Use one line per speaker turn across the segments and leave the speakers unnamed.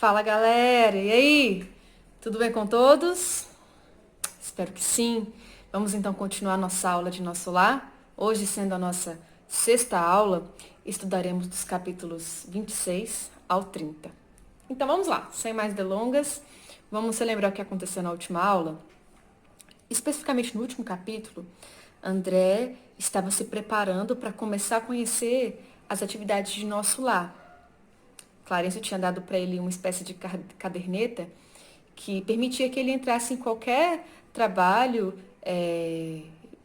Fala galera, e aí? Tudo bem com todos? Espero que sim. Vamos então continuar nossa aula de Nosso Lar. Hoje, sendo a nossa sexta aula, estudaremos dos capítulos 26 ao 30. Então vamos lá, sem mais delongas, vamos relembrar o que aconteceu na última aula. Especificamente no último capítulo, André estava se preparando para começar a conhecer as atividades de Nosso Lar. Clarencio tinha dado para ele uma espécie de caderneta que permitia que ele entrasse em qualquer trabalho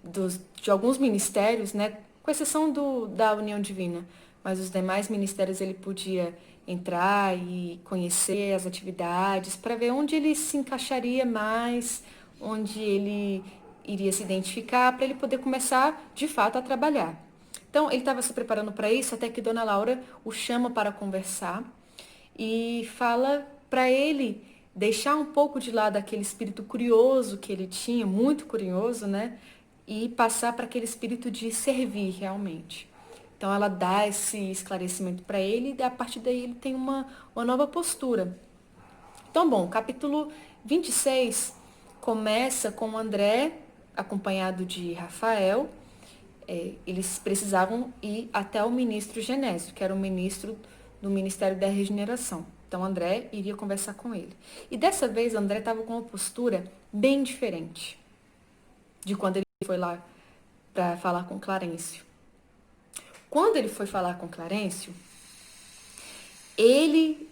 de alguns ministérios, né? Com exceção da União Divina, mas os demais ministérios ele podia entrar e conhecer as atividades para ver onde ele se encaixaria mais, onde ele iria se identificar, para ele poder começar de fato a trabalhar. Então, ele estava se preparando para isso até que Dona Laura o chama para conversar e fala para ele deixar um pouco de lado aquele espírito curioso que ele tinha, muito curioso, né? E passar para aquele espírito de servir realmente. Então, ela dá esse esclarecimento para ele e a partir daí ele tem uma nova postura. Então, bom, o capítulo 26 começa com André, acompanhado de Rafael. Eles precisavam ir até o ministro Genésio, que era o ministro do Ministério da Regeneração. Então, André iria conversar com ele. E dessa vez, André estava com uma postura bem diferente de quando ele foi lá para falar com Clarencio. Quando ele foi falar com Clarencio, ele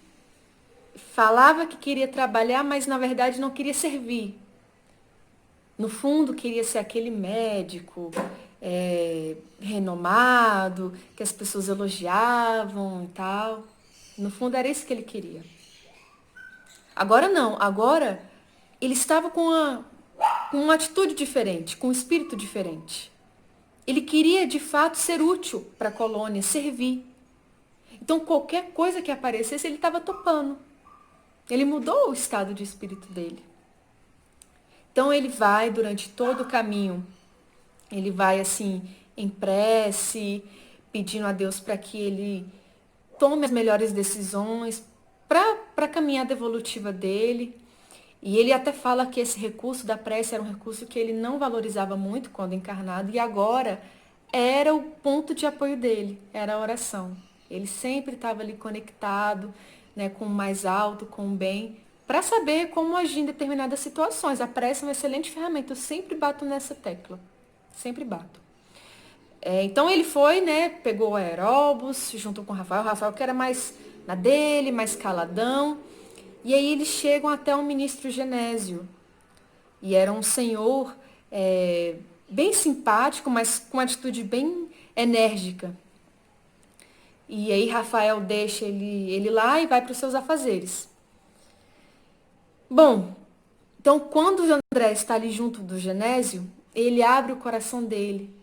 falava que queria trabalhar, mas na verdade não queria servir. No fundo, queria ser aquele médico renomado, que as pessoas elogiavam e tal. No fundo, era isso que ele queria. Agora não, agora ele estava com uma atitude diferente, com um espírito diferente. Ele queria, de fato, ser útil para a colônia, servir. Então, qualquer coisa que aparecesse, ele estava topando. Ele mudou o estado de espírito dele. Então, ele vai, durante todo o caminho, ele vai, assim, em prece, pedindo a Deus para que ele tome as melhores decisões para a caminhada evolutiva dele. E ele até fala que esse recurso da prece era um recurso que ele não valorizava muito quando encarnado, e agora era o ponto de apoio dele, era a oração. Ele sempre estava ali conectado, né, com o mais alto, com o bem, para saber como agir em determinadas situações. A prece é uma excelente ferramenta, eu sempre bato nessa tecla, sempre bato. Então ele foi, né, pegou o Aeróbus, junto com o Rafael que era mais na dele, mais caladão. E aí eles chegam até o ministro Genésio. E era um senhor bem simpático, mas com uma atitude bem enérgica. E aí Rafael deixa ele lá e vai para os seus afazeres. Bom, então quando o André está ali junto do Genésio, ele abre o coração dele,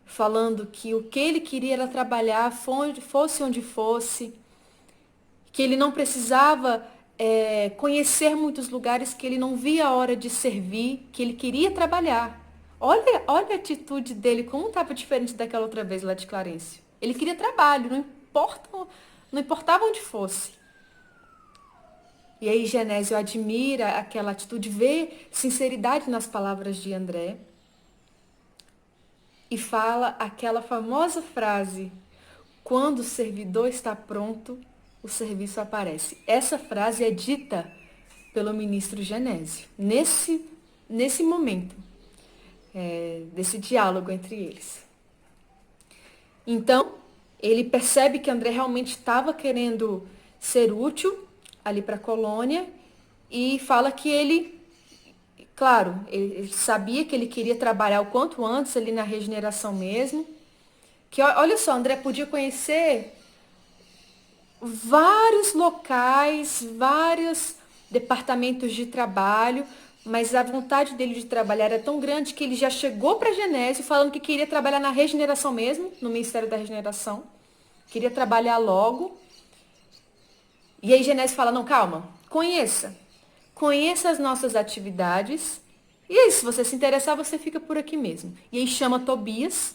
falando que o que ele queria era trabalhar, fosse onde fosse, que ele não precisava conhecer muitos lugares, que ele não via a hora de servir, que ele queria trabalhar. Olha a atitude dele, como estava diferente daquela outra vez lá de Clarencio. Ele queria trabalho, não importava onde fosse. E aí Genésio admira aquela atitude, vê sinceridade nas palavras de André e fala aquela famosa frase: quando o servidor está pronto, o serviço aparece. Essa frase é dita pelo ministro Genésio, nesse momento, desse diálogo entre eles. Então, ele percebe que André realmente estava querendo ser útil ali para a colônia e fala que ele, claro, ele sabia que ele queria trabalhar o quanto antes ali na regeneração mesmo, que olha só, André podia conhecer vários locais, vários departamentos de trabalho, mas a vontade dele de trabalhar era tão grande que ele já chegou para Genésio falando que queria trabalhar na regeneração mesmo, no Ministério da Regeneração, queria trabalhar logo. E aí Genésio fala, não, calma, conheça as nossas atividades, e aí, se você se interessar, você fica por aqui mesmo. E aí chama Tobias,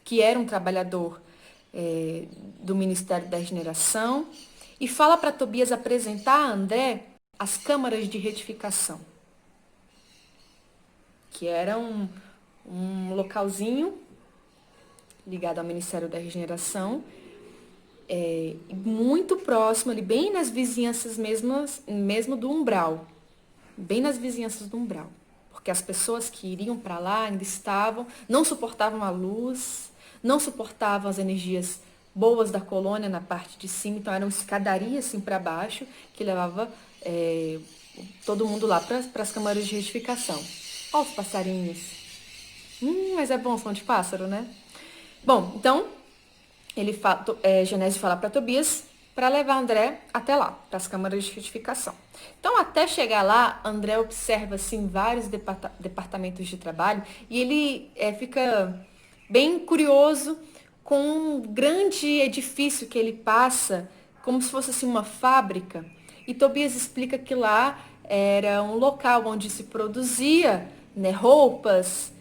que era um trabalhador do Ministério da Regeneração, e fala para Tobias apresentar a André as câmaras de retificação, que era um localzinho ligado ao Ministério da Regeneração, muito próximo ali, bem nas vizinhanças mesmo do umbral, bem nas vizinhanças do umbral, porque as pessoas que iriam para lá ainda não suportavam a luz, não suportavam as energias boas da colônia na parte de cima, então era uma escadaria assim para baixo que levava todo mundo lá para as câmaras de retificação. Olha os passarinhos. Mas é bom som de pássaro, né? Bom, então Genésio fala para Tobias para levar André até lá, para as câmaras de retificação. Então, até chegar lá, André observa assim vários departamentos de trabalho e ele fica bem curioso com um grande edifício que ele passa, como se fosse assim, uma fábrica. E Tobias explica que lá era um local onde se produzia, né, roupas,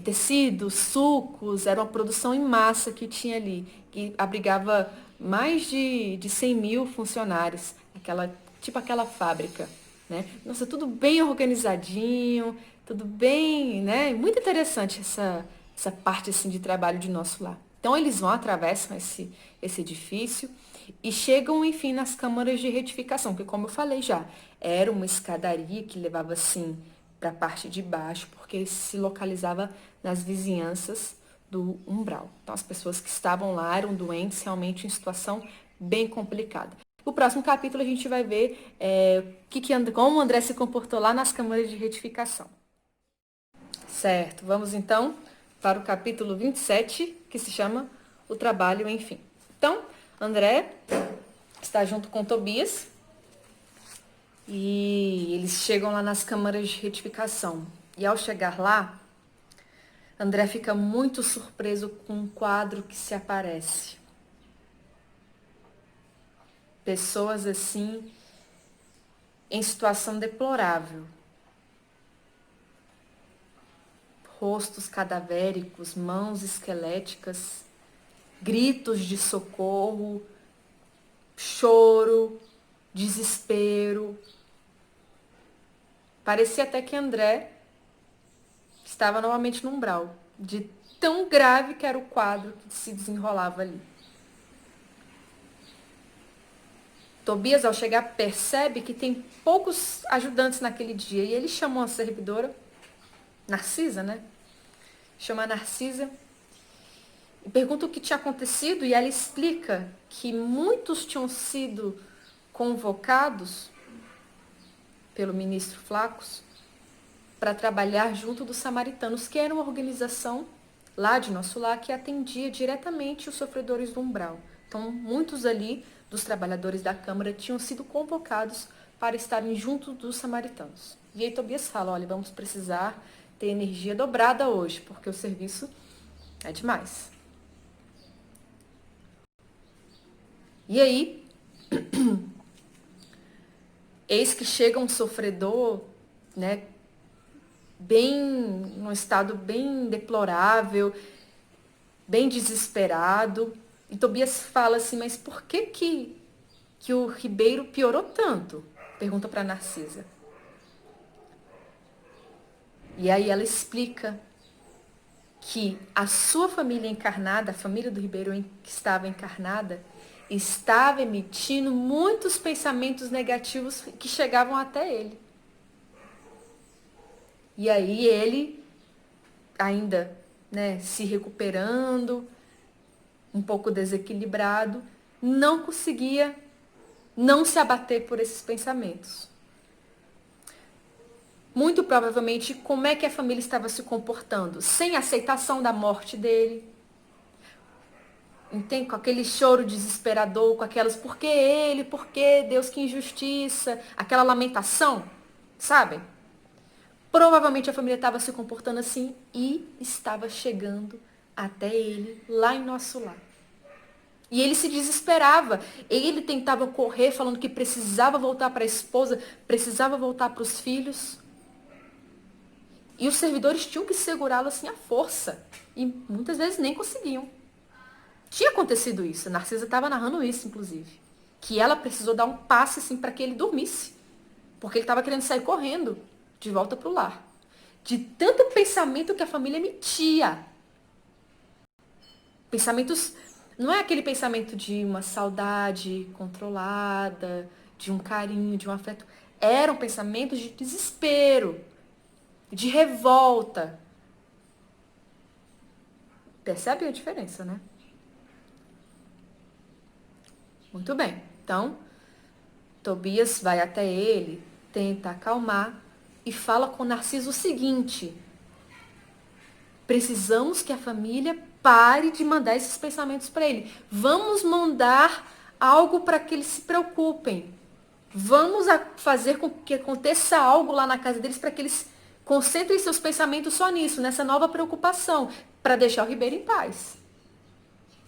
tecidos, sucos, era uma produção em massa que tinha ali, que abrigava mais de 100 mil funcionários, tipo aquela fábrica, né? Nossa, tudo bem organizadinho, tudo bem, né? Muito interessante essa parte assim, de trabalho de nosso lar. Então eles atravessam esse edifício e chegam, enfim, nas câmaras de retificação, que como eu falei já, era uma escadaria que levava assim para a parte de baixo, porque se localizava nas vizinhanças do umbral. Então as pessoas que estavam lá eram doentes, realmente em situação bem complicada. No próximo capítulo a gente vai ver como o André se comportou lá nas câmaras de retificação. Certo, vamos então para o capítulo 27, que se chama O Trabalho, enfim. Então, André está junto com Tobias e eles chegam lá nas câmaras de retificação. E ao chegar lá, André fica muito surpreso com um quadro que se aparece. Pessoas assim, em situação deplorável. Rostos cadavéricos, mãos esqueléticas, gritos de socorro, choro, desespero. Parecia até que André estava novamente no umbral, de tão grave que era o quadro que se desenrolava ali. Tobias, ao chegar, percebe que tem poucos ajudantes naquele dia e ele chamou a servidora, Narcisa, né? Chama a Narcisa e pergunta o que tinha acontecido e ela explica que muitos tinham sido convocados pelo ministro Flacos para trabalhar junto dos samaritanos, que era uma organização lá de nosso lar que atendia diretamente os sofredores do umbral. Então, muitos ali dos trabalhadores da Câmara tinham sido convocados para estarem junto dos samaritanos. E aí Tobias fala, olha, vamos precisar ter energia dobrada hoje, porque o serviço é demais. E aí, eis que chega um sofredor, né, num estado bem deplorável, bem desesperado. E Tobias fala assim, mas por que o Ribeiro piorou tanto? Pergunta para Narcisa. E aí ela explica que a sua família encarnada, a família do Ribeiro que estava encarnada, estava emitindo muitos pensamentos negativos que chegavam até ele. E aí ele, ainda, né, se recuperando, um pouco desequilibrado, não conseguia não se abater por esses pensamentos. Muito provavelmente, como é que a família estava se comportando? Sem aceitação da morte dele. Entende? Com aquele choro desesperador, com aquelas, por que ele, por que Deus, que injustiça, aquela lamentação, sabe? Provavelmente a família estava se comportando assim e estava chegando até ele, lá em nosso lar. E ele se desesperava. Ele tentava correr, falando que precisava voltar para a esposa, precisava voltar para os filhos. E os servidores tinham que segurá-lo assim à força. E muitas vezes nem conseguiam. Tinha acontecido isso. A Narcisa estava narrando isso, inclusive. que ela precisou dar um passe assim para que ele dormisse, porque ele estava querendo sair correndo de volta para o lar. De tanto pensamento que a família emitia. Pensamentos, não é aquele pensamento de uma saudade controlada, de um carinho, de um afeto. Eram pensamentos de desespero, de revolta. Percebe a diferença, né? Muito bem. Então, Tobias vai até ele, tenta acalmar e fala com Narciso o seguinte: precisamos que a família pare de mandar esses pensamentos para ele. Vamos mandar algo para que eles se preocupem. Vamos fazer com que aconteça algo lá na casa deles para que eles concentrem seus pensamentos só nisso, nessa nova preocupação, para deixar o Ribeiro em paz.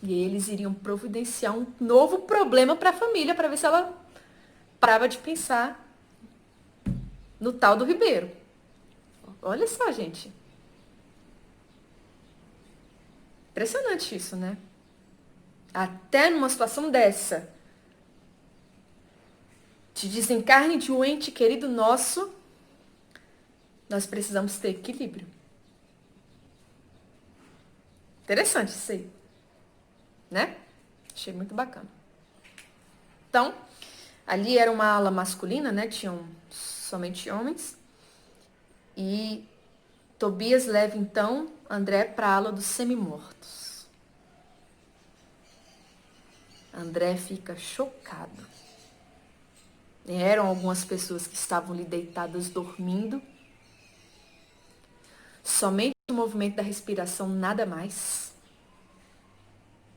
E eles iriam providenciar um novo problema para a família, para ver se ela parava de pensar no tal do Ribeiro. Olha só, gente. Impressionante isso, né? Até numa situação dessa, de desencarne de um ente querido nosso, nós precisamos ter equilíbrio. Interessante isso aí, né? Achei muito bacana. Então, ali era uma ala masculina, né? Tinham somente homens. E Tobias leva, então, André para a ala dos semi-mortos. André fica chocado. Eram algumas pessoas que estavam ali deitadas dormindo. Somente o movimento da respiração, nada mais.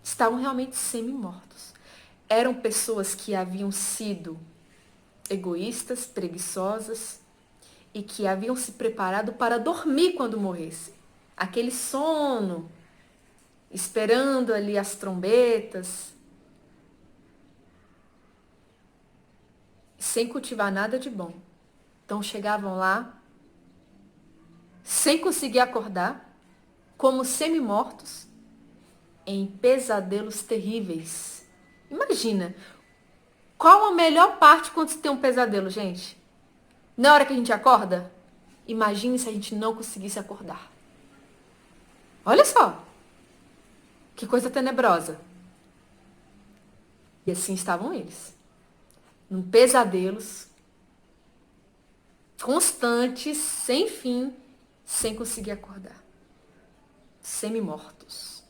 Estavam realmente semi-mortos. Eram pessoas que haviam sido egoístas, preguiçosas e que haviam se preparado para dormir quando morresse. Aquele sono, esperando ali as trombetas, sem cultivar nada de bom. Então chegavam lá, sem conseguir acordar, como semi-mortos, em pesadelos terríveis. Imagina, qual a melhor parte quando se tem um pesadelo, gente? Na hora que a gente acorda? Imagine se a gente não conseguisse acordar. Olha só, que coisa tenebrosa. E assim estavam eles, num pesadelos constantes, sem fim, sem conseguir acordar. Semi-mortos.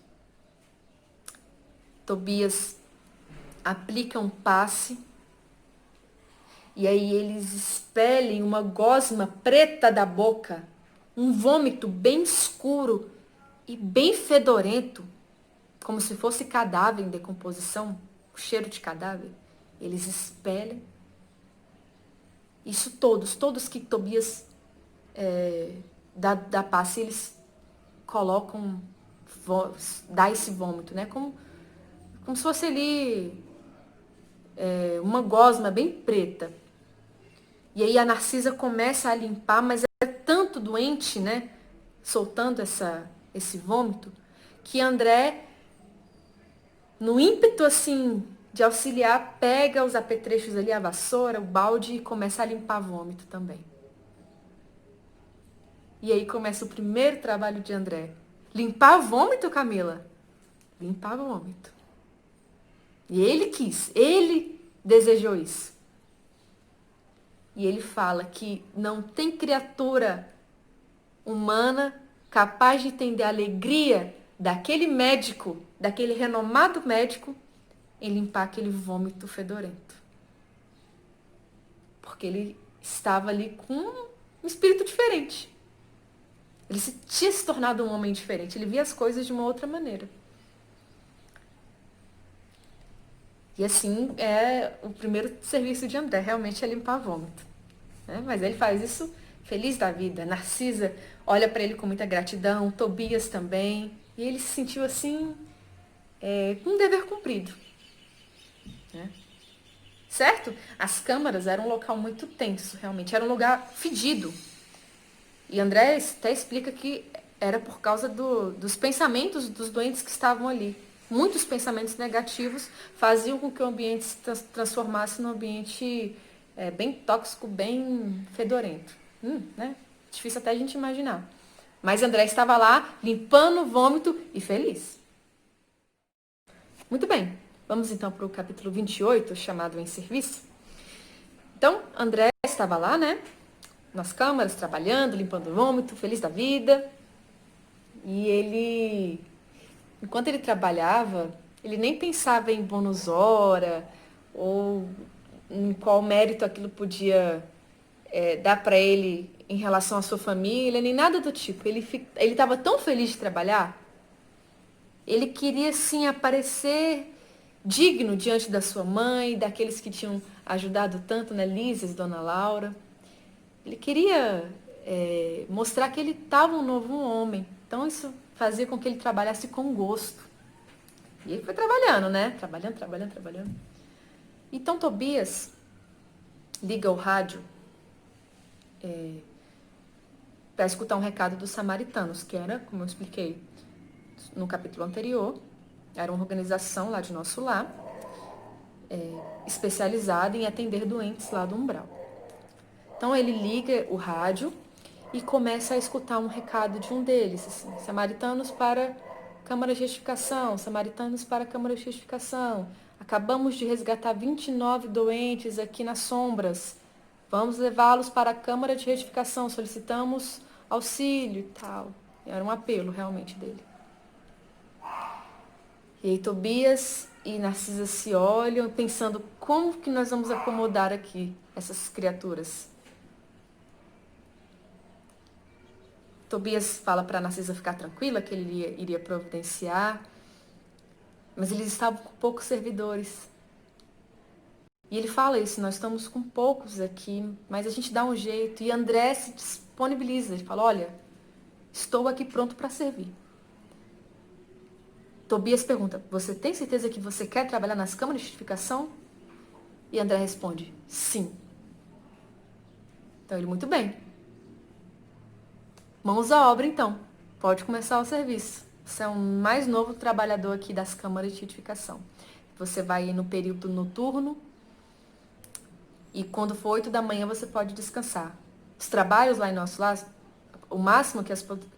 Tobias aplica um passe e aí eles expelem uma gosma preta da boca, um vômito bem escuro e bem fedorento, como se fosse cadáver em decomposição, o cheiro de cadáver. Eles expelem. Isso todos que Tobias dá passe, eles colocam, dá esse vômito, né? Como se fosse ali uma gosma bem preta. E aí a Narcisa começa a limpar, mas é tanto doente, né? Soltando esse vômito, que André, no ímpeto assim de auxiliar, pega os apetrechos ali, a vassoura, o balde e começa a limpar vômito também. E aí começa o primeiro trabalho de André. Limpar vômito, Camila? Limpar vômito. E ele quis, ele desejou isso. E ele fala que não tem criatura humana capaz de entender a alegria daquele médico, daquele renomado médico, em limpar aquele vômito fedorento. Porque ele estava ali com um espírito diferente. Ele tinha se tornado um homem diferente. Ele via as coisas de uma outra maneira. E assim é o primeiro serviço de André, realmente é limpar vômito. Né? Mas ele faz isso feliz da vida. Narcisa olha para ele com muita gratidão, Tobias também. E ele se sentiu assim, com um dever cumprido. Né? Certo? As câmaras eram um local muito tenso, realmente. Era um lugar fedido. E André até explica que era por causa dos pensamentos dos doentes que estavam ali. Muitos pensamentos negativos faziam com que o ambiente se transformasse num ambiente bem tóxico, bem fedorento. Né? Difícil até a gente imaginar. Mas André estava lá, limpando o vômito e feliz. Muito bem, vamos então para o capítulo 28, chamado Em Serviço. Então, André estava lá, né? Nas câmaras, trabalhando, limpando o vômito, feliz da vida. E ele, enquanto ele trabalhava, ele nem pensava em bônus hora ou em qual mérito aquilo podia dar para ele em relação à sua família, nem nada do tipo. Ele estava tão feliz de trabalhar, ele queria sim aparecer digno diante da sua mãe, daqueles que tinham ajudado tanto, né, Lises, Dona Laura. Ele queria mostrar que ele estava um novo homem. Então isso fazia com que ele trabalhasse com gosto. E ele foi trabalhando, né? Trabalhando. Então Tobias liga o rádio para escutar um recado dos samaritanos, que era, como eu expliquei no capítulo anterior, era uma organização lá de Nosso Lar, especializada em atender doentes lá do umbral. Então ele liga o rádio e começa a escutar um recado de um deles, assim, samaritanos para Câmara de Retificação, samaritanos para Câmara de Retificação. Acabamos de resgatar 29 doentes aqui nas sombras. Vamos levá-los para a Câmara de Retificação, solicitamos auxílio e tal. Era um apelo realmente dele. E aí Tobias e Narcisa se olham pensando como que nós vamos acomodar aqui essas criaturas. Tobias fala para Narcisa ficar tranquila, que ele iria providenciar, mas eles estavam com poucos servidores. E ele fala isso, nós estamos com poucos aqui, mas a gente dá um jeito. E André se disponibiliza, ele fala, olha, estou aqui pronto para servir. Tobias pergunta, você tem certeza que você quer trabalhar nas câmaras de retificação? E André responde, sim. Então ele, muito bem. Mãos à obra, então. Pode começar o serviço. Você é o mais novo trabalhador aqui das câmaras de retificação. Você vai ir no período noturno e quando for 8 da manhã você pode descansar. Os trabalhos lá em Nosso Lar, o máximo que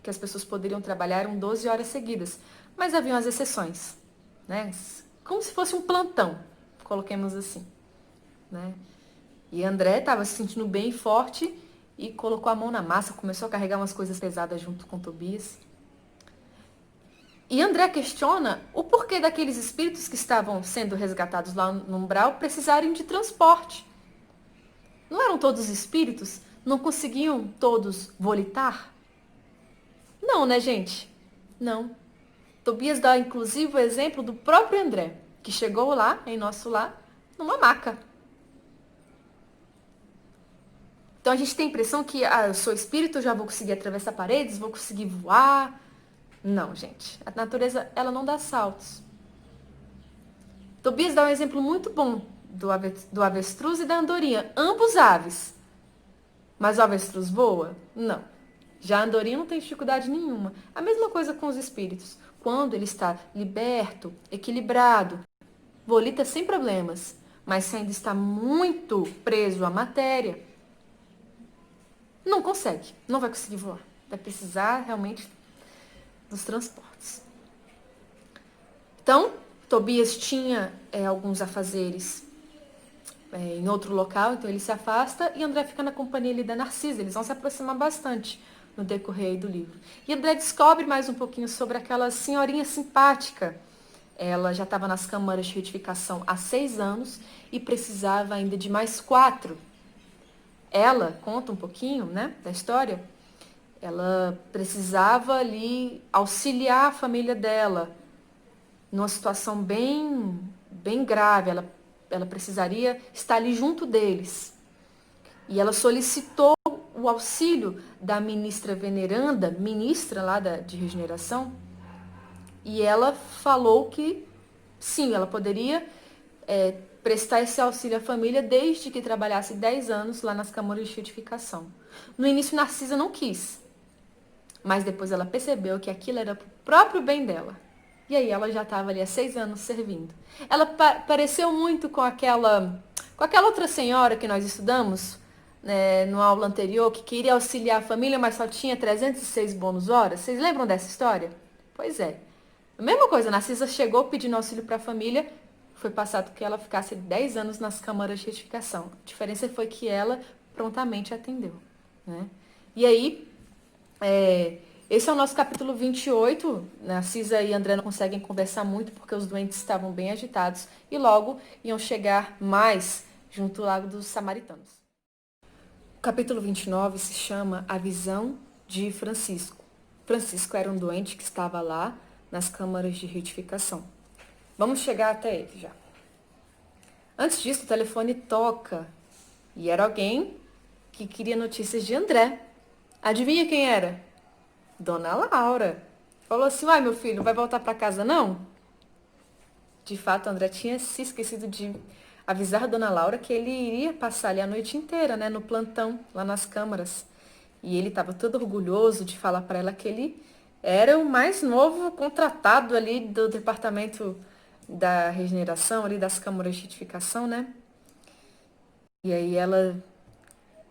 as pessoas poderiam trabalhar eram 12 horas seguidas. Mas haviam as exceções, né? Como se fosse um plantão, coloquemos assim, né? E André estava se sentindo bem forte e colocou a mão na massa, começou a carregar umas coisas pesadas junto com Tobias. E André questiona o porquê daqueles espíritos que estavam sendo resgatados lá no umbral precisarem de transporte. Não eram todos espíritos? Não conseguiam todos volitar? Não, né, gente? Não. Tobias dá, inclusive, o exemplo do próprio André, que chegou lá, em Nosso Lar, numa maca. Então a gente tem a impressão que eu sou espírito, eu já vou conseguir atravessar paredes, vou conseguir voar. Não, gente. A natureza, ela não dá saltos. Tobias dá um exemplo muito bom do avestruz e da andorinha. Ambos aves. Mas o avestruz voa? Não. Já a andorinha não tem dificuldade nenhuma. A mesma coisa com os espíritos. Quando ele está liberto, equilibrado, volita sem problemas. Mas se ainda está muito preso à matéria, não consegue, não vai conseguir voar. Vai precisar realmente dos transportes. Então, Tobias tinha alguns afazeres em outro local, então ele se afasta e André fica na companhia ali da Narcisa. Eles vão se aproximar bastante no decorrer do livro. E André descobre mais um pouquinho sobre aquela senhorinha simpática. Ela já estava nas câmaras de retificação há 6 anos e precisava ainda de mais 4. Ela conta um pouquinho, né, da história. Ela precisava ali auxiliar a família dela numa situação bem grave. Ela precisaria estar ali junto deles. E ela solicitou o auxílio da ministra veneranda, ministra lá de regeneração, e ela falou que sim, ela poderia prestar esse auxílio à família desde que trabalhasse 10 anos lá nas câmaras de retificação. No início, Narcisa não quis, mas depois ela percebeu que aquilo era para o próprio bem dela. E aí ela já estava ali há 6 anos servindo. Ela pareceu muito com aquela outra senhora que nós estudamos, né, no aula anterior, que queria auxiliar a família, mas só tinha 306 bônus horas. Vocês lembram dessa história? Pois é. A mesma coisa, Narcisa chegou pedindo auxílio para a família, foi passado que ela ficasse 10 anos nas câmaras de retificação. A diferença foi que ela prontamente atendeu, né? E aí, esse é o nosso capítulo 28. Narcisa e André não conseguem conversar muito porque os doentes estavam bem agitados e logo iam chegar mais junto ao Lago dos Samaritanos. O capítulo 29 se chama A Visão de Francisco. Francisco era um doente que estava lá nas câmaras de retificação. Vamos chegar até ele já. Antes disso, o telefone toca e era alguém que queria notícias de André. Adivinha quem era? Dona Laura. Falou assim, uai, meu filho, não vai voltar para casa não? De fato, André tinha se esquecido de avisar a Dona Laura que ele iria passar ali a noite inteira, né, no plantão, lá nas câmaras. E ele estava todo orgulhoso de falar para ela que ele era o mais novo contratado ali do departamento da regeneração, ali das câmaras de retificação, né? E aí ela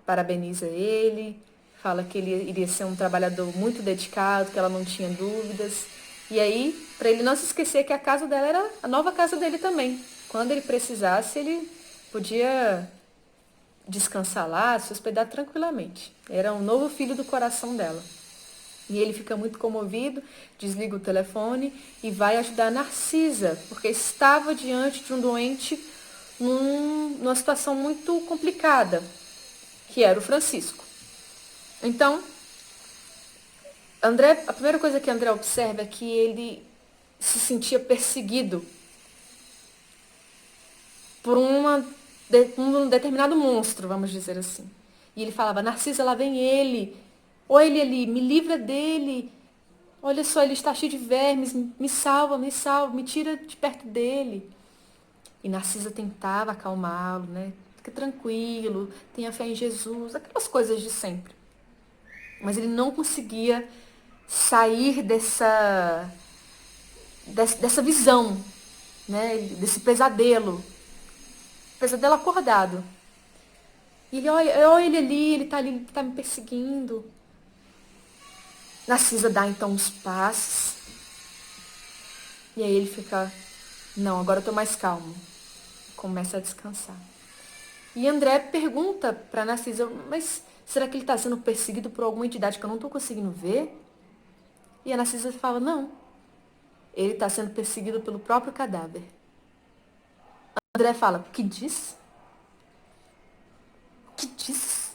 parabeniza ele, fala que ele iria ser um trabalhador muito dedicado, que ela não tinha dúvidas. E aí, para ele não se esquecer que a casa dela era a nova casa dele também. Quando ele precisasse, ele podia descansar lá, se hospedar tranquilamente. Era um novo filho do coração dela. E ele fica muito comovido, desliga o telefone e vai ajudar a Narcisa, porque estava diante de um doente numa situação muito complicada, que era o Francisco. Então, André, a primeira coisa que André observa é que ele se sentia perseguido por um determinado monstro, vamos dizer assim. E ele falava, Narcisa, lá vem ele. Ou ele ali, me livra dele. Olha só, ele está cheio de vermes, me salva, me tira de perto dele. E Narcisa tentava acalmá-lo, né? Fica tranquilo, tenha fé em Jesus, aquelas coisas de sempre. Mas ele não conseguia sair dessa visão, né? Desse pesadelo acordado. E ele olha ele ali, ele tá me perseguindo. Narcisa dá então uns passos. E aí ele fica, não, agora eu tô mais calmo. Começa a descansar. E André pergunta para Narcisa, mas será que ele está sendo perseguido por alguma entidade que eu não estou conseguindo ver? E a Narcisa fala, não. Ele está sendo perseguido pelo próprio cadáver. André fala, o que diz? O que diz?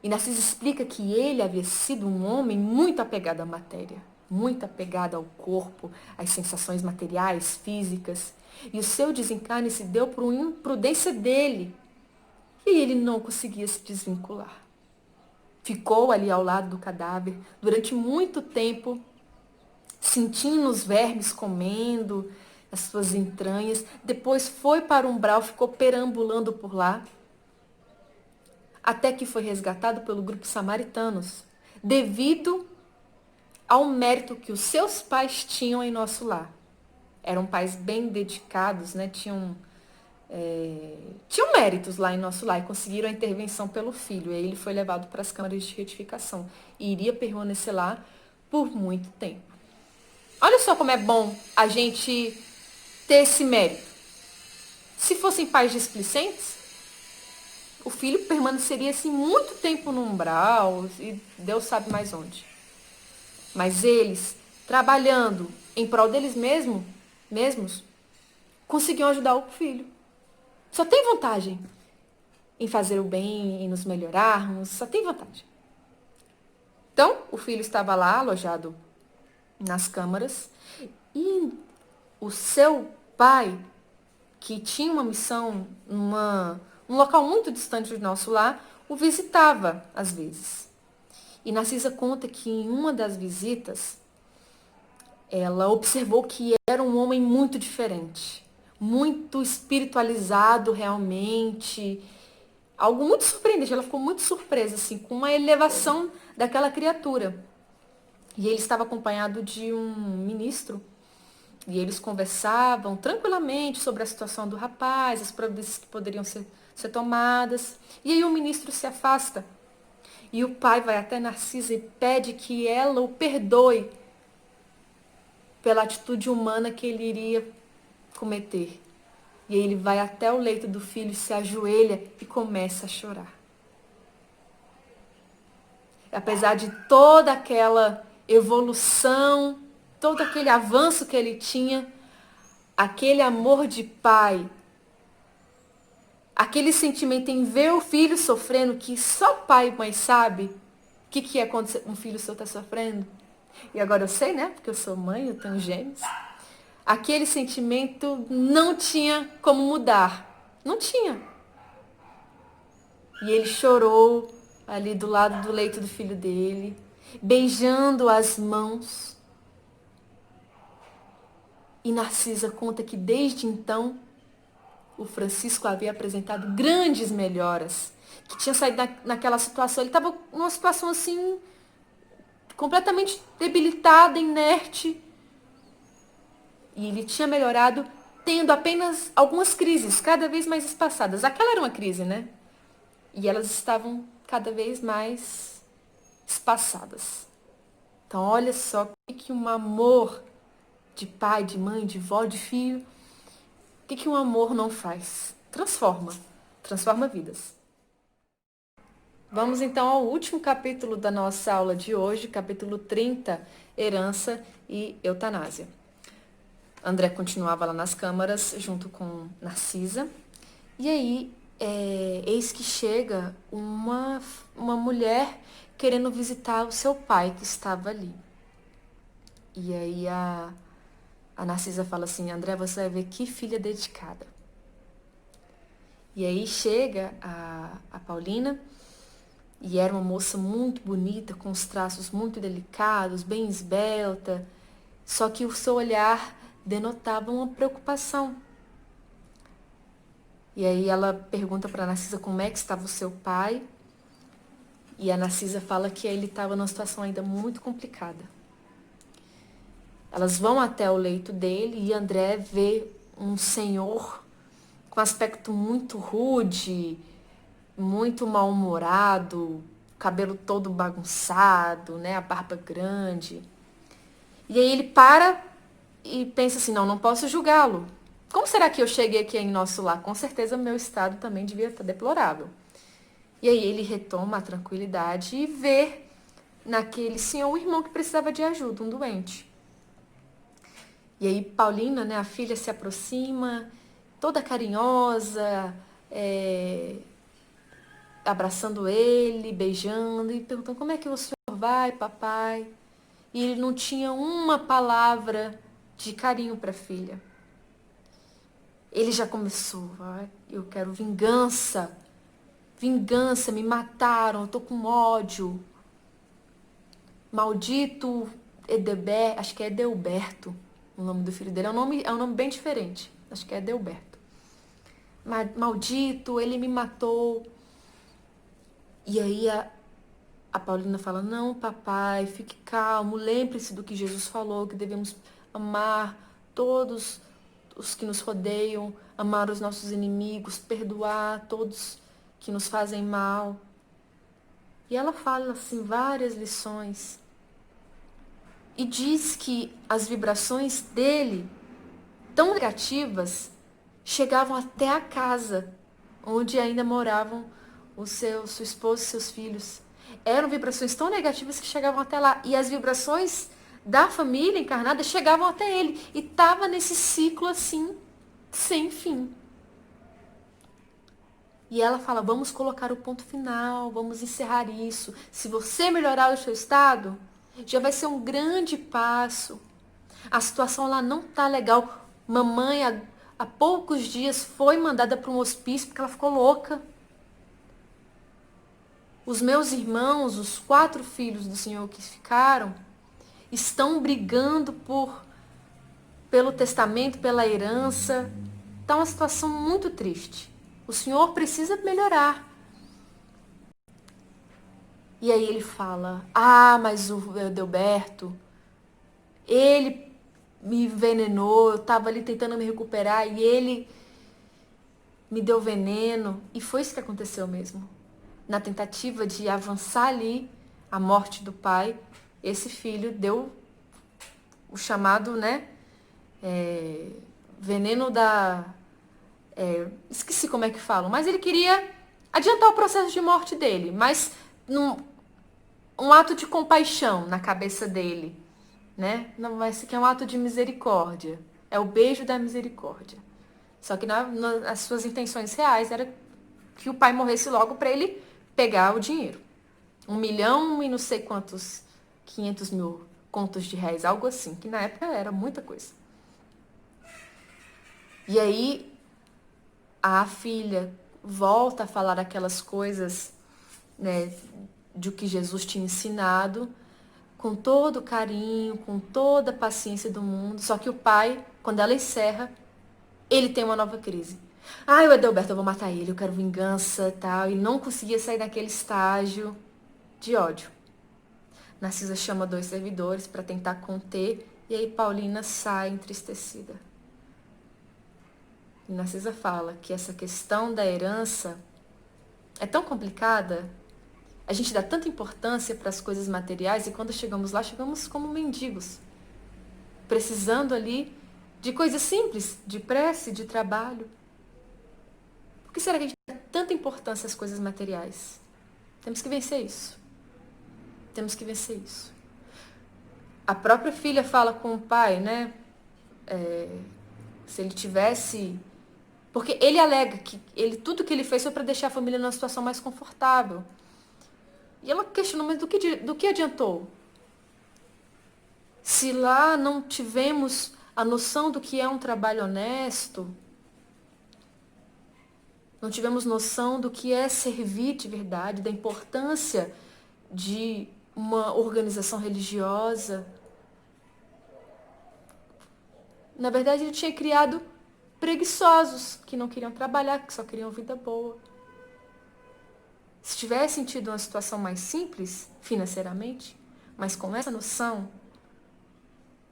E Narcisa explica que ele havia sido um homem muito apegado à matéria, muito apegado ao corpo, às sensações materiais, físicas. E o seu desencarne se deu por uma imprudência dele. E ele não conseguia se desvincular. Ficou ali ao lado do cadáver durante muito tempo, sentindo os vermes comendo as suas entranhas. Depois foi para o umbral, ficou perambulando por lá, até que foi resgatado pelo grupo Samaritanos, devido ao mérito que os seus pais tinham em nosso lar. Eram pais bem dedicados, né? Tinham méritos lá em nosso lar e conseguiram a intervenção pelo filho. E aí ele foi levado para as câmaras de retificação e iria permanecer lá por muito tempo. Olha só como é bom a gente ter esse mérito. Se fossem pais displicentes, o filho permaneceria assim muito tempo no umbral e Deus sabe mais onde. Mas eles, trabalhando em prol deles mesmos, conseguiam ajudar o filho. Só tem vantagem em fazer o bem, em nos melhorarmos, só tem vantagem. Então, o filho estava lá, alojado nas câmaras, e o seu pai, que tinha uma missão num local muito distante do nosso lar, o visitava às vezes. E Narcisa conta que em uma das visitas, ela observou que era um homem muito diferente, muito espiritualizado realmente, algo muito surpreendente. Ela ficou muito surpresa, assim, com uma elevação daquela criatura. E ele estava acompanhado de um ministro. E eles conversavam tranquilamente sobre a situação do rapaz, as providências que poderiam ser tomadas. E aí o ministro se afasta. E o pai vai até Narcisa e pede que ela o perdoe pela atitude humana que ele iria cometer. E aí ele vai até o leito do filho, se ajoelha e começa a chorar. Apesar de toda aquela evolução, todo aquele avanço que ele tinha, aquele amor de pai, aquele sentimento em ver o filho sofrendo, que só pai e mãe sabe o que é quando um filho seu está sofrendo. E agora eu sei, né? Porque eu sou mãe, eu tenho gêmeos. Aquele sentimento não tinha como mudar. Não tinha. E ele chorou ali do lado do leito do filho dele, beijando as mãos. E Narcisa conta que desde então o Francisco havia apresentado grandes melhoras, que tinha saído naquela situação. Ele estava numa situação assim, completamente debilitada, inerte. E ele tinha melhorado tendo apenas algumas crises, cada vez mais espaçadas. Aquela era uma crise, né? E elas estavam cada vez mais espaçadas. Então, olha só o que um amor de pai, de mãe, de vó, de filho, o que um amor não faz? Transforma vidas. Vamos então ao último capítulo da nossa aula de hoje, capítulo 30, Herança e Eutanásia. André continuava lá nas câmaras junto com Narcisa. E aí, eis que chega uma mulher querendo visitar o seu pai que estava ali. E aí a Narcisa fala assim, André, você vai ver que filha dedicada. E aí chega a Paulina, e era uma moça muito bonita, com os traços muito delicados, bem esbelta, só que o seu olhar denotava uma preocupação. E aí ela pergunta para a Narcisa como é que estava o seu pai, e a Narcisa fala que ele estava numa situação ainda muito complicada. Elas vão até o leito dele e André vê um senhor com aspecto muito rude, muito mal-humorado, cabelo todo bagunçado, né, a barba grande. E aí ele para e pensa assim, não posso julgá-lo. Como será que eu cheguei aqui em nosso lar? Com certeza meu estado também devia estar deplorável. E aí ele retoma a tranquilidade e vê naquele senhor um irmão que precisava de ajuda, um doente. E aí Paulina, né, a filha, se aproxima, toda carinhosa, abraçando ele, beijando e perguntando como é que o senhor vai, papai? E ele não tinha uma palavra de carinho para a filha. Ele já começou, eu quero vingança, me mataram, eu tô com ódio. Maldito Edeber, acho que é Edelberto, o nome do filho dele, é um nome bem diferente, acho que é Edelberto. Maldito, ele me matou. E aí a Paulina fala, não, papai, fique calmo, lembre-se do que Jesus falou, que devemos amar todos os que nos rodeiam, amar os nossos inimigos, perdoar todos que nos fazem mal. E ela fala assim várias lições. E diz que as vibrações dele, tão negativas, chegavam até a casa, onde ainda moravam sua esposa e seus filhos. Eram vibrações tão negativas que chegavam até lá. E as vibrações da família encarnada chegavam até ele. E estava nesse ciclo assim, sem fim. E ela fala, vamos colocar o ponto final, vamos encerrar isso. Se você melhorar o seu estado, já vai ser um grande passo. A situação lá não tá legal. Mamãe, há poucos dias, foi mandada para um hospício porque ela ficou louca. Os meus irmãos, os 4 filhos do Senhor que ficaram, estão brigando pelo testamento, pela herança. Está uma situação muito triste. O Senhor precisa melhorar. E aí ele fala, mas o Edelberto, ele me envenenou, eu tava ali tentando me recuperar e ele me deu veneno. E foi isso que aconteceu mesmo. Na tentativa de avançar ali a morte do pai, esse filho deu o chamado, né, veneno da... esqueci como é que falam, mas ele queria adiantar o processo de morte dele, mas um ato de compaixão na cabeça dele, né? Não, mas que é um ato de misericórdia. É o beijo da misericórdia. Só que as suas intenções reais era que o pai morresse logo para ele pegar o dinheiro. 1 milhão e não sei quantos, 500 mil contos de réis, algo assim, que na época era muita coisa. E aí a filha volta a falar aquelas coisas, né, de o que Jesus tinha ensinado, com todo o carinho, com toda a paciência do mundo. Só que o pai, quando ela encerra, ele tem uma nova crise. O Edelberto, eu vou matar ele, eu quero vingança e tal. E não conseguia sair daquele estágio de ódio. Narcisa chama 2 servidores para tentar conter, e aí Paulina sai entristecida. E Narcisa fala que essa questão da herança é tão complicada, a gente dá tanta importância para as coisas materiais e quando chegamos lá, chegamos como mendigos, precisando ali de coisas simples, de prece, de trabalho. Por que será que a gente dá tanta importância às coisas materiais? Temos que vencer isso. Temos que vencer isso. A própria filha fala com o pai, né? Se ele tivesse... Porque ele alega que tudo que ele fez foi para deixar a família numa situação mais confortável. E ela questionou, mas do que adiantou? Se lá não tivemos a noção do que é um trabalho honesto, não tivemos noção do que é servir de verdade, da importância de uma organização religiosa. Na verdade, ele tinha criado preguiçosos, que não queriam trabalhar, que só queriam vida boa. Se tivessem tido uma situação mais simples, financeiramente, mas com essa noção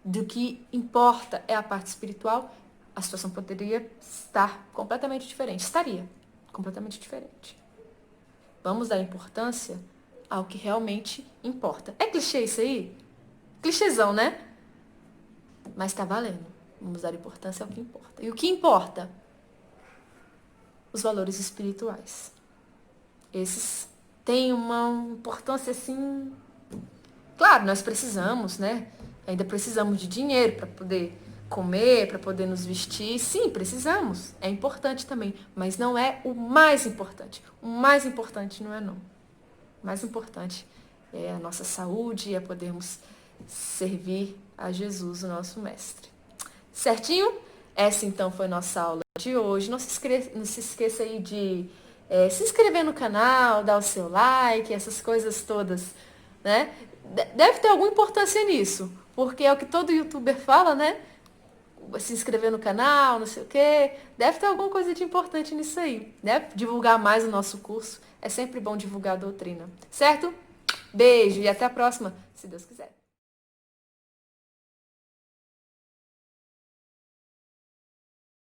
do que importa é a parte espiritual, a situação poderia estar completamente diferente. Estaria completamente diferente. Vamos dar importância ao que realmente importa. É clichê isso aí? Clichêzão, né? Mas tá valendo. Vamos dar importância ao que importa. E o que importa? Os valores espirituais. Esses têm uma importância assim... Claro, nós precisamos, né? Ainda precisamos de dinheiro para poder comer, para poder nos vestir. Sim, precisamos. É importante também. Mas não é o mais importante. O mais importante não é não. O mais importante é a nossa saúde e é podermos servir a Jesus, o nosso mestre. Certinho? Essa então foi nossa aula de hoje. Não se esqueça aí de se inscrever no canal, dar o seu like, essas coisas todas, né? Deve ter alguma importância nisso, porque é o que todo youtuber fala, né? Se inscrever no canal, não sei o quê. Deve ter alguma coisa de importante nisso aí, né? Divulgar mais o nosso curso. É sempre bom divulgar a doutrina, certo? Beijo e até a próxima, se Deus quiser.